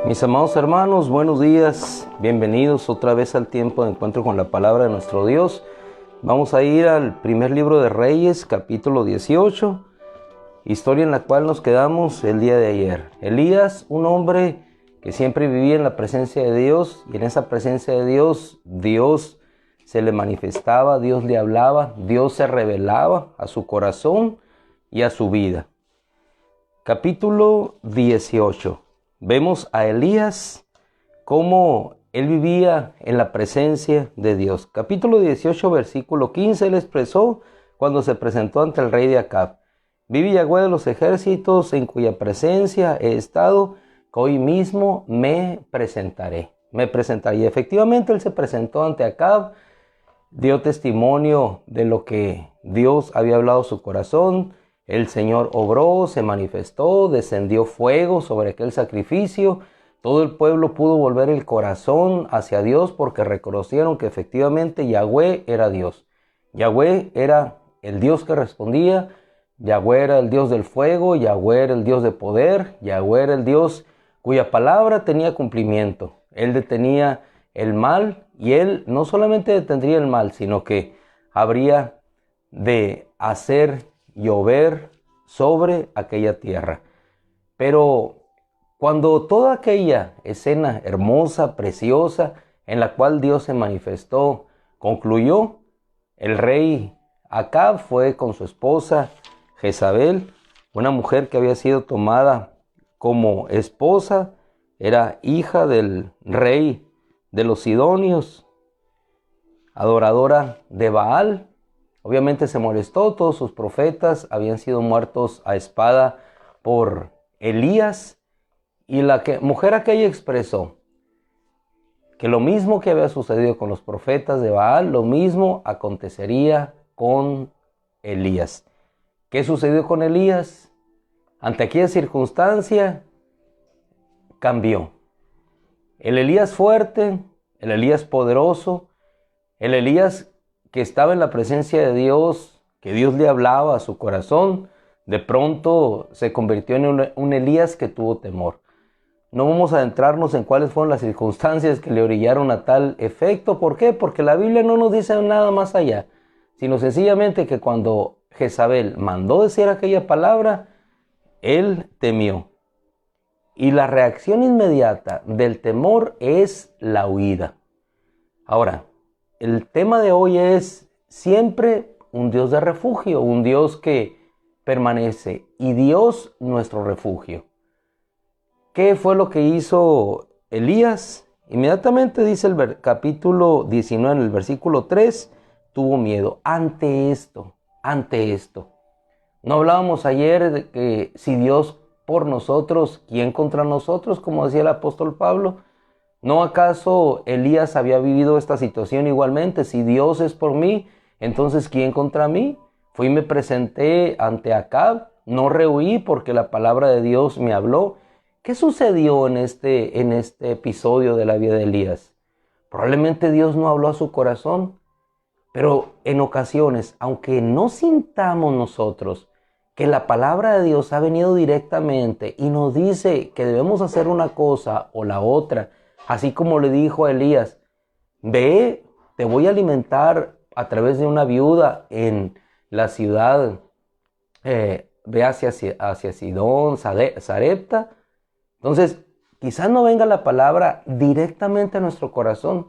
Mis amados hermanos, buenos días, bienvenidos otra vez al tiempo de encuentro con la palabra de nuestro Dios. Vamos a ir al primer libro de Reyes, capítulo 18, historia en la cual nos quedamos el día de ayer. Elías, un hombre que siempre vivía en la presencia de Dios, y en esa presencia de Dios, Dios se le manifestaba, Dios le hablaba, Dios se revelaba a su corazón y a su vida. Capítulo 18. Vemos a Elías cómo él vivía en la presencia de Dios. Capítulo 18, versículo 15, él expresó cuando se presentó ante el rey de Acab: vive Yahweh de los ejércitos, en cuya presencia he estado, que hoy mismo me presentaré. Y efectivamente él se presentó ante Acab, dio testimonio de lo que Dios había hablado a su corazón. El Señor obró, se manifestó, descendió fuego sobre aquel sacrificio. Todo el pueblo pudo volver el corazón hacia Dios porque reconocieron que efectivamente Yahweh era Dios. Yahweh era el Dios que respondía, Yahweh era el Dios del fuego, Yahweh era el Dios de poder, Yahweh era el Dios cuya palabra tenía cumplimiento. Él detenía el mal, y Él no solamente detendría el mal, sino que habría de hacer llover sobre aquella tierra. Pero cuando toda aquella escena hermosa, preciosa, en la cual Dios se manifestó, concluyó, el rey Acab fue con su esposa Jezabel, una mujer que había sido tomada como esposa, era hija del rey de los Sidonios, adoradora de Baal. Obviamente se molestó, todos sus profetas habían sido muertos a espada por Elías, y la mujer aquella expresó que lo mismo que había sucedido con los profetas de Baal, lo mismo acontecería con Elías. ¿Qué sucedió con Elías? Ante aquella circunstancia, cambió. El Elías fuerte, el Elías poderoso, el Elías que estaba en la presencia de Dios, que Dios le hablaba a su corazón, de pronto se convirtió en un Elías que tuvo temor. No vamos a adentrarnos en cuáles fueron las circunstancias que le orillaron a tal efecto. ¿Por qué? Porque la Biblia no nos dice nada más allá, sino sencillamente que cuando Jezabel mandó decir aquella palabra, él temió. Y la reacción inmediata del temor es la huida. Ahora, el tema de hoy es siempre un Dios de refugio, un Dios que permanece, y Dios nuestro refugio. ¿Qué fue lo que hizo Elías? Inmediatamente dice el capítulo 19, en el versículo 3, tuvo miedo ante esto. No hablábamos ayer de que si Dios por nosotros, ¿quién contra nosotros? Como decía el apóstol Pablo. ¿No acaso Elías había vivido esta situación igualmente? Si Dios es por mí, entonces ¿quién contra mí? Fui y me presenté ante Acab, no rehuí porque la palabra de Dios me habló. ¿Qué sucedió en este episodio de la vida de Elías? Probablemente Dios no habló a su corazón, pero en ocasiones, aunque no sintamos nosotros que la palabra de Dios ha venido directamente y nos dice que debemos hacer una cosa o la otra, así como le dijo a Elías: ve, te voy a alimentar a través de una viuda en la ciudad, ve hacia Sidón, Sarepta. Entonces, quizás no venga la palabra directamente a nuestro corazón,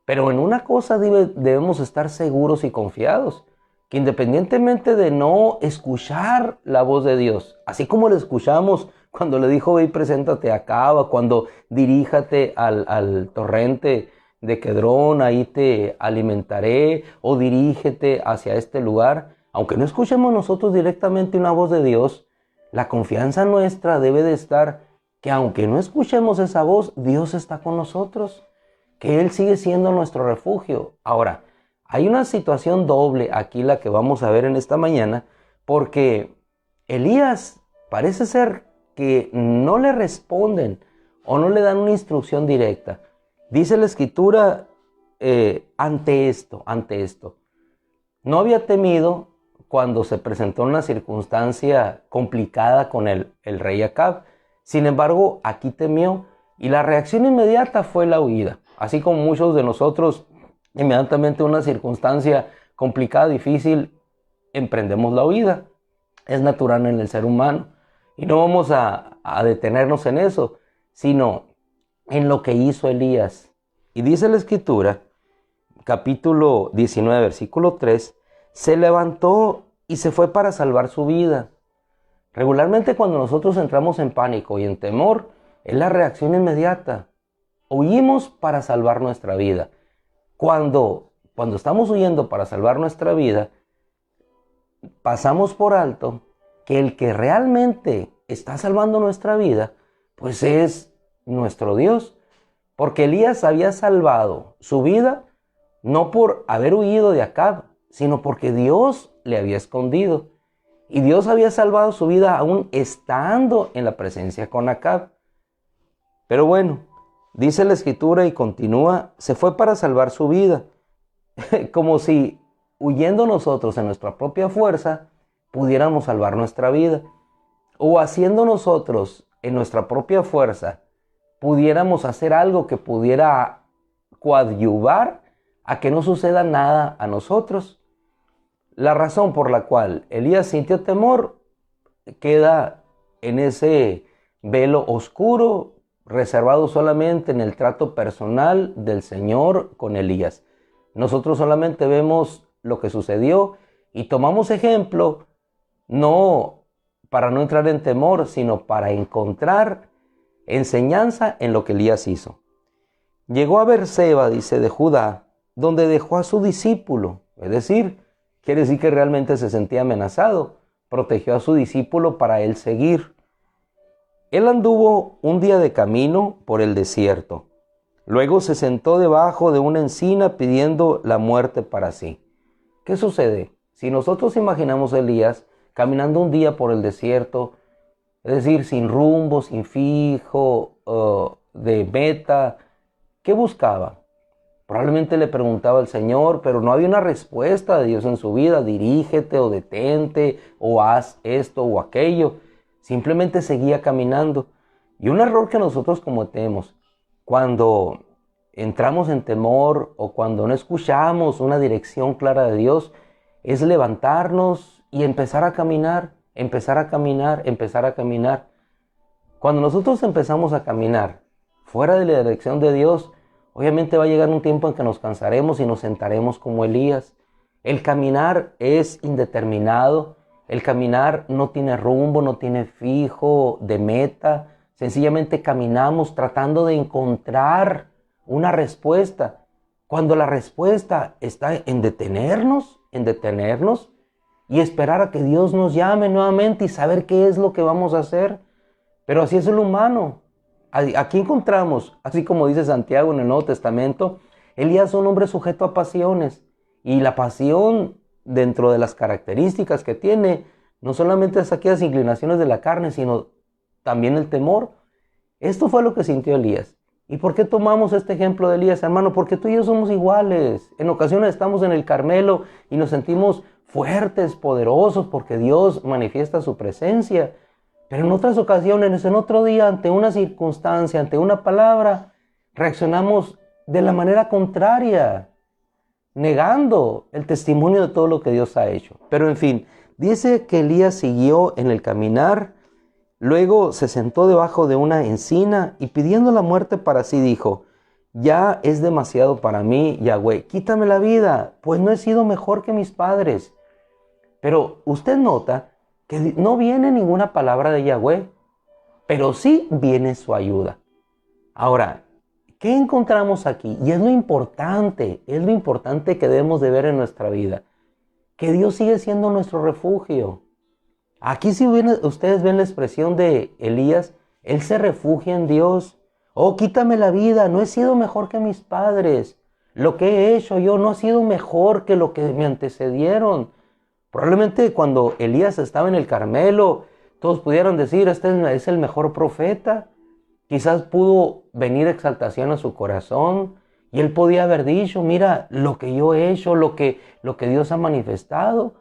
pero en una cosa debemos estar seguros y confiados, que independientemente de no escuchar la voz de Dios, así como le escuchamos cuando le dijo: ve y preséntate a Acab, cuando diríjate al torrente de Quedrón, ahí te alimentaré, o dirígete hacia este lugar. Aunque no escuchemos nosotros directamente una voz de Dios, la confianza nuestra debe de estar que aunque no escuchemos esa voz, Dios está con nosotros, que Él sigue siendo nuestro refugio. Ahora, hay una situación doble aquí la que vamos a ver en esta mañana, porque Elías parece ser que no le responden o no le dan una instrucción directa. Dice la escritura ante esto. No había temido cuando se presentó una circunstancia complicada con el rey Acab. Sin embargo, aquí temió Y la reacción inmediata fue la huida. Así como muchos de nosotros, inmediatamente una circunstancia complicada, difícil, emprendemos la huida. Es natural en el ser humano. Y no vamos a detenernos en eso, sino en lo que hizo Elías. Y dice la Escritura, capítulo 19, versículo 3, se levantó y se fue para salvar su vida. Regularmente cuando nosotros entramos en pánico y en temor, es la reacción inmediata. Huimos para salvar nuestra vida. Cuando estamos huyendo para salvar nuestra vida, pasamos por alto que el que realmente está salvando nuestra vida, pues es nuestro Dios. Porque Elías había salvado su vida no por haber huido de Acab, sino porque Dios le había escondido. Y Dios había salvado su vida aún estando en la presencia con Acab. Pero bueno, dice la Escritura y continúa, se fue para salvar su vida. Como si huyendo nosotros en nuestra propia fuerza pudiéramos salvar nuestra vida. O haciendo nosotros en nuestra propia fuerza pudiéramos hacer algo que pudiera coadyuvar a que no suceda nada a nosotros. La razón por la cual Elías sintió temor queda en ese velo oscuro reservado solamente en el trato personal del Señor con Elías. Nosotros solamente vemos lo que sucedió y tomamos ejemplo no para no entrar en temor, sino para encontrar enseñanza en lo que Elías hizo. Llegó a Beerseba, dice, de Judá, donde dejó a su discípulo, es decir, quiere decir que realmente se sentía amenazado, protegió a su discípulo para él seguir. Él anduvo un día de camino por el desierto. Luego se sentó debajo de una encina pidiendo la muerte para sí. ¿Qué sucede? Si nosotros imaginamos a Elías caminando un día por el desierto, es decir, sin rumbo, sin fijo, de meta, ¿qué buscaba? Probablemente le preguntaba al Señor, pero no había una respuesta de Dios en su vida. Dirígete o detente o haz esto o aquello. Simplemente seguía caminando. Y un error que nosotros cometemos cuando entramos en temor o cuando no escuchamos una dirección clara de Dios es levantarnos y empezar a caminar, empezar a caminar, empezar a caminar. Cuando nosotros empezamos a caminar fuera de la dirección de Dios, obviamente va a llegar un tiempo en que nos cansaremos y nos sentaremos como Elías. El caminar es indeterminado. El caminar no tiene rumbo, no tiene fijo de meta. Sencillamente caminamos tratando de encontrar una respuesta. Cuando la respuesta está en detenernos y esperar a que Dios nos llame nuevamente y saber qué es lo que vamos a hacer. Pero así es el humano. Aquí encontramos, así como dice Santiago en el Nuevo Testamento, Elías es un hombre sujeto a pasiones. Y la pasión, dentro de las características que tiene, no solamente es aquellas inclinaciones de la carne, sino también el temor. Esto fue lo que sintió Elías. ¿Y por qué tomamos este ejemplo de Elías, hermano? Porque tú y yo somos iguales. En ocasiones estamos en el Carmelo y nos sentimos fuertes, poderosos, porque Dios manifiesta su presencia. Pero en otras ocasiones, en otro día, ante una circunstancia, ante una palabra, reaccionamos de la manera contraria, negando el testimonio de todo lo que Dios ha hecho. Pero en fin, dice que Elías siguió en el caminar, luego se sentó debajo de una encina y pidiendo la muerte para sí dijo, ya es demasiado para mí, Yahweh, quítame la vida, pues no he sido mejor que mis padres. Pero usted nota que no viene ninguna palabra de Yahweh, pero sí viene su ayuda. Ahora, ¿qué encontramos aquí? Y es lo importante que debemos de ver en nuestra vida, que Dios sigue siendo nuestro refugio. Aquí si ustedes ven la expresión de Elías, él se refugia en Dios. Oh, quítame la vida, no he sido mejor que mis padres. Lo que he hecho yo no ha sido mejor que lo que me antecedieron. Probablemente cuando Elías estaba en el Carmelo, todos pudieron decir, este es el mejor profeta. Quizás pudo venir exaltación a su corazón y él podía haber dicho, mira lo que yo he hecho, lo que Dios ha manifestado.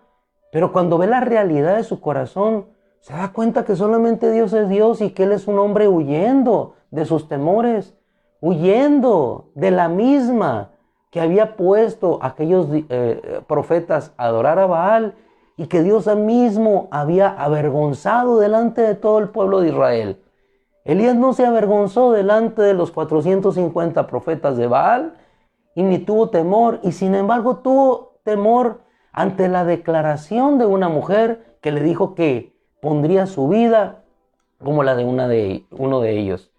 Pero cuando ve la realidad de su corazón, Se da cuenta que solamente Dios es Dios y que Él es un hombre huyendo de sus temores, huyendo de la misma que había puesto a aquellos profetas a adorar a Baal y que Dios mismo había avergonzado delante de todo el pueblo de Israel. Elías no se avergonzó delante de los 450 profetas de Baal y ni tuvo temor, y sin embargo tuvo temor ante la declaración de una mujer que le dijo que pondría su vida como la de uno de ellos.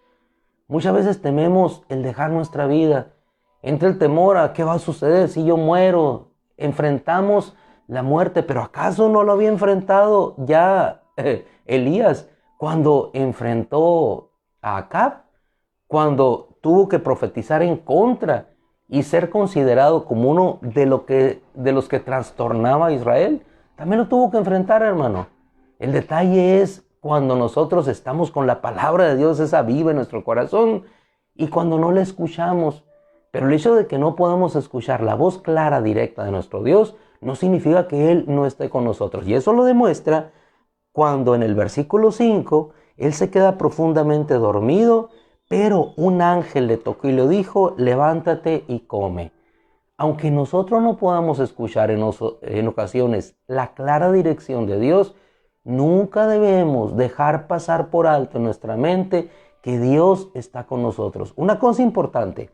Muchas veces tememos el dejar nuestra vida. Entre el temor a qué va a suceder si yo muero, enfrentamos la muerte, pero ¿acaso no lo había enfrentado ya Elías cuando enfrentó a Acab? Cuando tuvo que profetizar en contra y ser considerado como uno de los que trastornaba a Israel. También lo tuvo que enfrentar, hermano. El detalle es cuando nosotros estamos con la palabra de Dios, esa viva en nuestro corazón, y cuando no la escuchamos. Pero el hecho de que no podamos escuchar la voz clara, directa de nuestro Dios, no significa que Él no esté con nosotros. Y eso lo demuestra cuando en el versículo 5, Él se queda profundamente dormido, pero un ángel le tocó y le dijo, levántate y come. Aunque nosotros no podamos escuchar en ocasiones la clara dirección de Dios, nunca debemos dejar pasar por alto en nuestra mente que Dios está con nosotros. Una cosa importante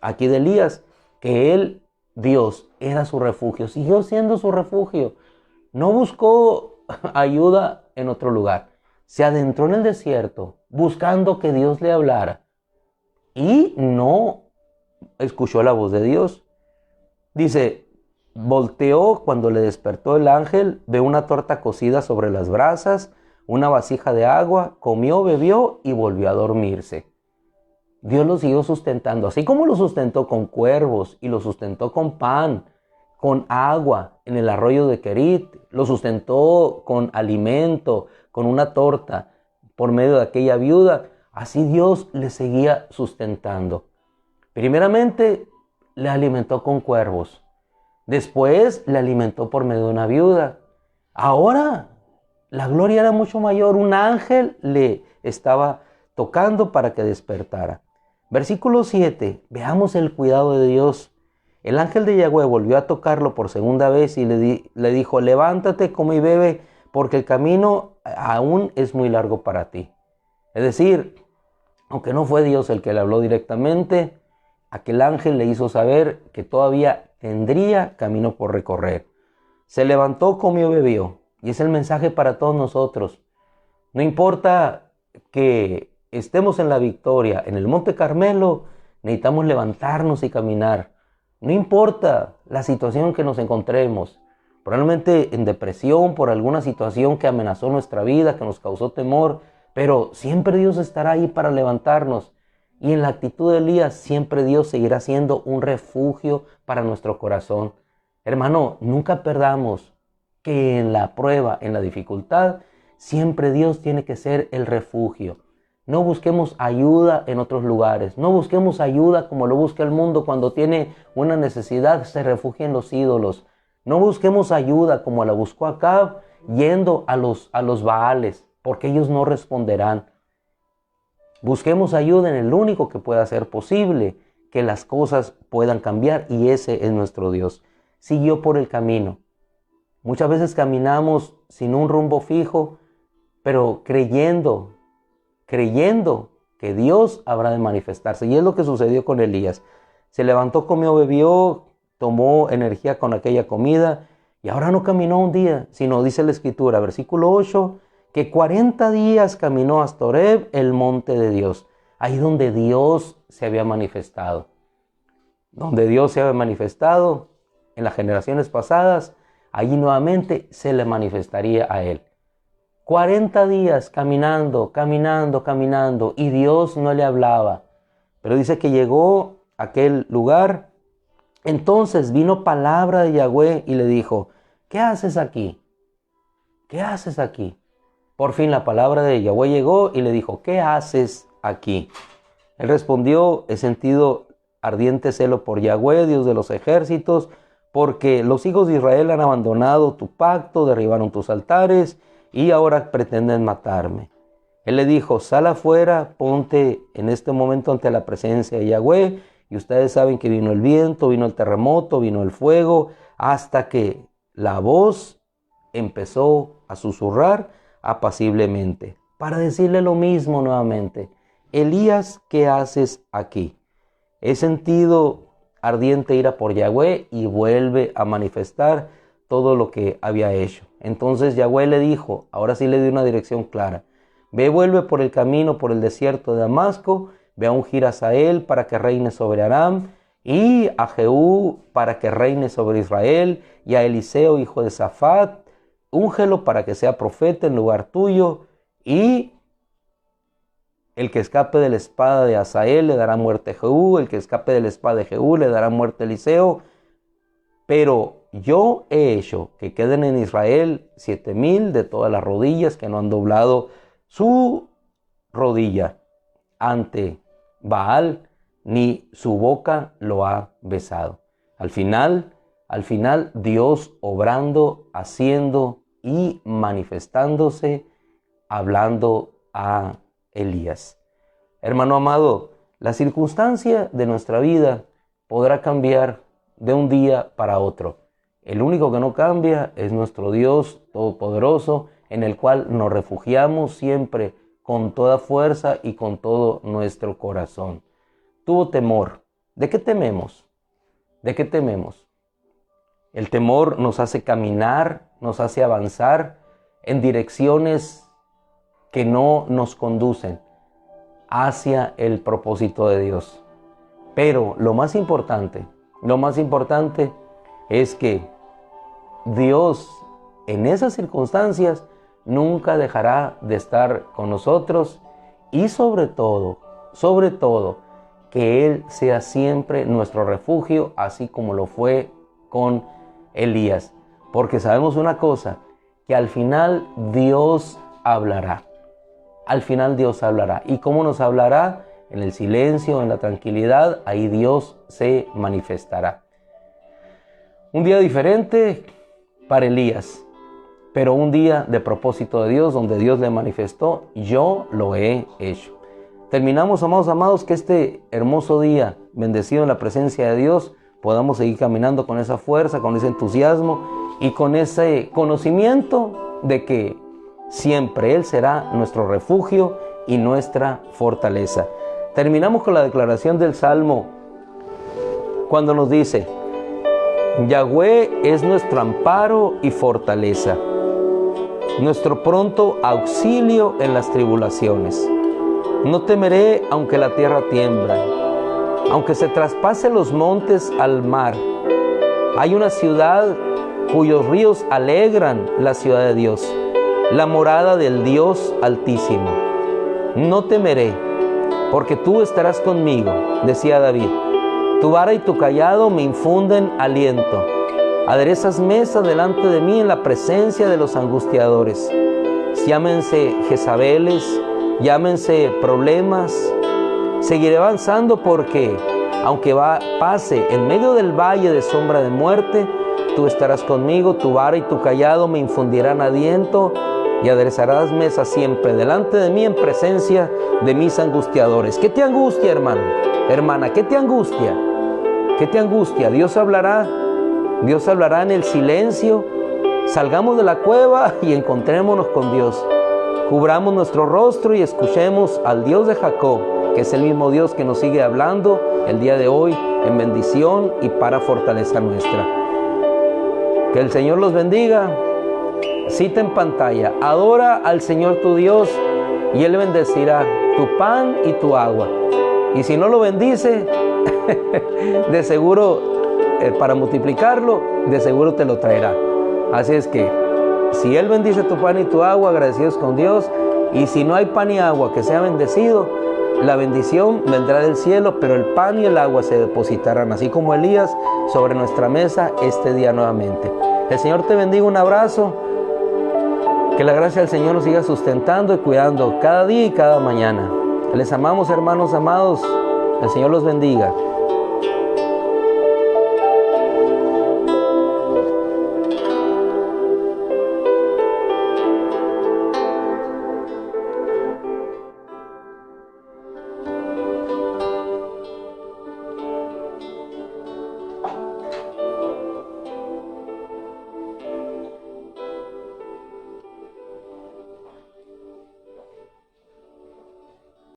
aquí de Elías, que él, Dios, era su refugio, siguió siendo su refugio. No buscó ayuda en otro lugar. Se adentró en el desierto buscando que Dios le hablara y no escuchó la voz de Dios. Dice, volteó cuando le despertó el ángel, ve una torta cocida sobre las brasas, una vasija de agua, comió, bebió y volvió a dormirse. Dios lo siguió sustentando, así como lo sustentó con cuervos y lo sustentó con pan, con agua en el arroyo de Querit, lo sustentó con alimento, con una torta por medio de aquella viuda. Así Dios le seguía sustentando. Primeramente le alimentó con cuervos, después le alimentó por medio de una viuda. Ahora la gloria era mucho mayor, un ángel le estaba tocando para que despertara. Versículo 7, veamos el cuidado de Dios. El ángel de Yahweh volvió a tocarlo por segunda vez y le dijo, levántate, come y bebe, porque el camino aún es muy largo para ti. Es decir, aunque no fue Dios el que le habló directamente, aquel ángel le hizo saber que todavía tendría camino por recorrer. Se levantó, comió, bebió. Y es el mensaje para todos nosotros. No importa que estemos en la victoria, en el Monte Carmelo, necesitamos levantarnos y caminar. No importa la situación en que nos encontremos, probablemente en depresión por alguna situación que amenazó nuestra vida, que nos causó temor, pero siempre Dios estará ahí para levantarnos. Y en la actitud de Elías, siempre Dios seguirá siendo un refugio para nuestro corazón. Hermano, nunca perdamos que en la prueba, en la dificultad, siempre Dios tiene que ser el refugio. No busquemos ayuda en otros lugares. No busquemos ayuda como lo busca el mundo cuando tiene una necesidad, se refugia en los ídolos. No busquemos ayuda como la buscó Acab, yendo a los Baales, porque ellos no responderán. Busquemos ayuda en el único que pueda hacer posible que las cosas puedan cambiar, y ese es nuestro Dios. Siguió por el camino. Muchas veces caminamos sin un rumbo fijo, pero creyendo que Dios habrá de manifestarse. Y es lo que sucedió con Elías. Se levantó, comió, bebió, tomó energía con aquella comida, y ahora no caminó un día, sino dice la Escritura, versículo 8, que 40 días caminó hasta Horeb, el monte de Dios, ahí donde Dios se había manifestado. Donde Dios se había manifestado en las generaciones pasadas, allí nuevamente se le manifestaría a él. 40 días caminando, y Dios no le hablaba. Pero dice que llegó a aquel lugar. Entonces vino palabra de Yahweh y le dijo, ¿qué haces aquí? ¿Qué haces aquí? Por fin la palabra de Yahweh llegó y le dijo, ¿qué haces aquí? Él respondió, he sentido ardiente celo por Yahweh, Dios de los ejércitos, porque los hijos de Israel han abandonado tu pacto, derribaron tus altares y ahora pretenden matarme. Él le dijo, sal afuera, ponte en este momento ante la presencia de Yahweh. Y ustedes saben que vino el viento, vino el terremoto, vino el fuego, hasta que la voz empezó a susurrar apaciblemente, para decirle lo mismo nuevamente. Elías, ¿qué haces aquí? He sentido ardiente ira por Yahweh, y vuelve a manifestar todo lo que había hecho. Entonces Yahweh le dijo, ahora sí le dio una dirección clara. Ve, vuelve por el camino, por el desierto de Damasco, ve a ungir a Hazael para que reine sobre Aram, y a Jehú para que reine sobre Israel, y a Eliseo, hijo de Safat, úngelo para que sea profeta en lugar tuyo, y el que escape de la espada de Hazael le dará muerte a Jehú, el que escape de la espada de Jehú le dará muerte a Eliseo. Pero yo he hecho que queden en Israel 7,000 de todas las rodillas que no han doblado su rodilla ante Baal, ni su boca lo ha besado. Al final, Dios obrando, haciendo y manifestándose, hablando a Elías. Hermano amado, la circunstancia de nuestra vida podrá cambiar de un día para otro. El único que no cambia es nuestro Dios Todopoderoso, en el cual nos refugiamos siempre con toda fuerza y con todo nuestro corazón. Tuvo temor. ¿De qué tememos? ¿De qué tememos? El temor nos hace caminar, nos hace avanzar en direcciones que no nos conducen hacia el propósito de Dios. Pero lo más importante es que Dios en esas circunstancias nunca dejará de estar con nosotros, y sobre todo, que Él sea siempre nuestro refugio, así como lo fue con Elías. Porque sabemos una cosa, que al final Dios hablará. Al final Dios hablará. ¿Y cómo nos hablará? En el silencio, en la tranquilidad, ahí Dios se manifestará. Un día diferente para Elías, pero un día de propósito de Dios, donde Dios le manifestó, yo lo he hecho. Terminamos, amados amados, que este hermoso día, bendecido en la presencia de Dios, podamos seguir caminando con esa fuerza, con ese entusiasmo y con ese conocimiento de que siempre Él será nuestro refugio y nuestra fortaleza. Terminamos con la declaración del Salmo, cuando nos dice, Yahweh es nuestro amparo y fortaleza, nuestro pronto auxilio en las tribulaciones. No temeré aunque la tierra tiembla, aunque se traspase los montes al mar. Hay una ciudad cuyos ríos alegran la ciudad de Dios, la morada del Dios Altísimo. No temeré, porque tú estarás conmigo, decía David. Tu vara y tu cayado me infunden aliento. Aderezas mesa delante de mí en la presencia de los angustiadores. Llámense Jezabeles, llámense problemas. Seguiré avanzando porque, aunque pase en medio del valle de sombra de muerte, tú estarás conmigo, tu vara y tu cayado me infundirán aliento, y aderezarás mesa siempre delante de mí en presencia de mis angustiadores. ¿Qué te angustia, hermano? Hermana, ¿qué te angustia? ¿Qué te angustia? Dios hablará en el silencio. Salgamos de la cueva y encontrémonos con Dios. Cubramos nuestro rostro y escuchemos al Dios de Jacob, que es el mismo Dios que nos sigue hablando el día de hoy en bendición y para fortaleza nuestra. Que el Señor los bendiga. Cita en pantalla, adora al Señor tu Dios y Él bendecirá tu pan y tu agua. Y si no lo bendice, de seguro, para multiplicarlo, de seguro te lo traerá. Así es que, si Él bendice tu pan y tu agua, agradecidos con Dios. Y si no hay pan y agua que sea bendecido, la bendición vendrá del cielo, pero el pan y el agua se depositarán, así como Elías, sobre nuestra mesa este día nuevamente. El Señor te bendiga, un abrazo. Que la gracia del Señor nos siga sustentando y cuidando cada día y cada mañana. Les amamos, hermanos amados. El Señor los bendiga.